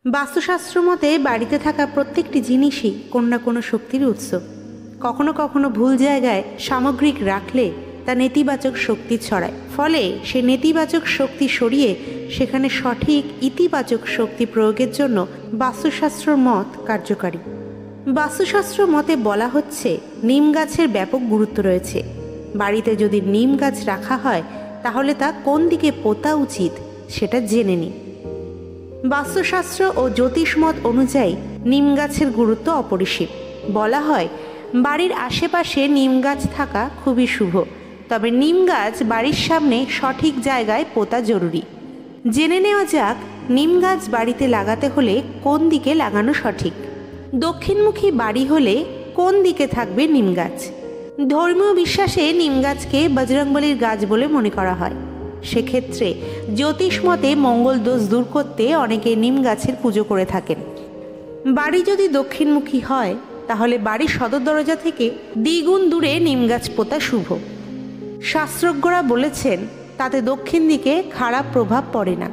বাস্তুশাস্ত্র মতে বাড়িতে থাকা প্রত্যেকটি জিনিসই কোনো না কোনো শক্তির উৎস। কখনো কখনো ভুল জায়গায় সামগ্রিক রাখলে তা নেতিবাচক শক্তি ছড়ায়, ফলে সে নেতিবাচক শক্তি সরিয়ে সেখানে সঠিক ইতিবাচক শক্তি প্রয়োগের জন্য বাস্তুশাস্ত্রর মত কার্যকারী। বাস্তুশাস্ত্র মতে বলা হচ্ছে নিম গাছের ব্যাপক গুরুত্ব রয়েছে। বাড়িতে যদি নিম গাছ রাখা হয় তাহলে তা কোন দিকে পোতা উচিত সেটা জেনে নিন। বাস্তুশাস্ত্র ও জ্যোতিষমত অনুযায়ী নিম গাছের গুরুত্ব অপরিসীম। বলা হয় বাড়ির আশেপাশে নিম গাছ থাকা খুবই শুভ, তবে নিম গাছ বাড়ির সামনে সঠিক জায়গায় পোতা জরুরি। জেনে নেওয়া যাক নিম গাছ বাড়িতে লাগাতে হলে কোন দিকে লাগানো সঠিক। দক্ষিণমুখী বাড়ি হলে কোন দিকে থাকবে নিম গাছ? ধর্মীয় বিশ্বাসে নিম গাছকে বজরংবলীর গাছ বলে মনে করা হয়। সেক্ষেত্রে জ্যোতিষ মতে মঙ্গল দোষ দূর করতে অনেকে নিম গাছের পুজো করে থাকেন। বাড়ি যদি দক্ষিণমুখী হয় তাহলে বাড়ির সদর দরজা থেকে দ্বিগুণ দূরে নিম গাছ পোতা শুভ। শাস্ত্রজ্ঞরা বলেছেন তাতে দক্ষিণ দিকে খারাপ প্রভাব পড়ে না।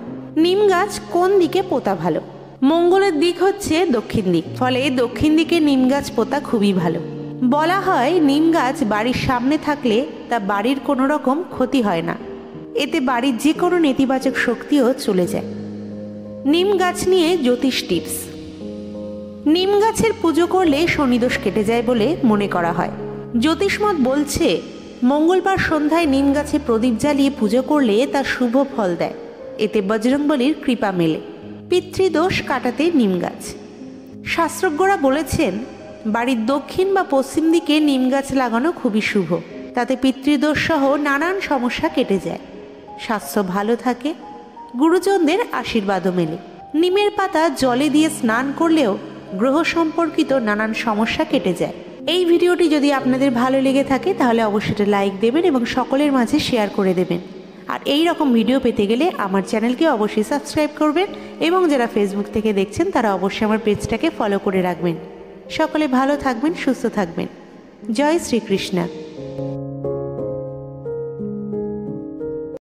নিম গাছ কোন দিকে পোতা ভালো? মঙ্গলের দিক হচ্ছে দক্ষিণ দিক, ফলে দক্ষিণ দিকে নিম গাছ পোতা খুবই ভালো। বলা হয় নিম গাছ বাড়ির সামনে থাকলে তা বাড়ির কোনো রকম ক্ষতি হয় না, এতে বাড়ির যে কোনো নেতিবাচক শক্তিও চলে যায়। নিম গাছ নিয়ে জ্যোতিষ টিপস। নিম গাছের পুজো করলে শনিদোষ কেটে যায় বলে মনে করা হয়। জ্যোতিষমত বলছে মঙ্গলবার সন্ধ্যায় নিম গাছে প্রদীপ জ্বালিয়ে পুজো করলে তা শুভ ফল দেয়, এতে বজরংবলীর কৃপা মেলে। পিতৃদোষ কাটাতে নিম গাছ। শাস্ত্রজ্ঞরা বলেছেন বাড়ির দক্ষিণ বা পশ্চিম দিকে নিম গাছ লাগানো খুবই শুভ, তাতে পিতৃদোষ সহ নানান সমস্যা কেটে যায়, স্বাস্থ্য ভালো থাকে, গুরুজনদের আশীর্বাদও মেলে। নিমের পাতা জলে দিয়ে স্নান করলেও গ্রহ সম্পর্কিত নানান সমস্যা কেটে যায়। এই ভিডিওটি যদি আপনাদের ভালো লেগে থাকে তাহলে অবশ্যই লাইক দেবেন এবং সকলের মাঝে শেয়ার করে দেবেন। আর এই রকম ভিডিও পেতে গেলে আমার চ্যানেলকে অবশ্যই সাবস্ক্রাইব করবেন এবং যারা ফেসবুক থেকে দেখছেন তারা অবশ্যই আমার পেজটাকে ফলো করে রাখবেন। সকলে ভালো থাকবেন, সুস্থ থাকবেন। জয় শ্রীকৃষ্ণ।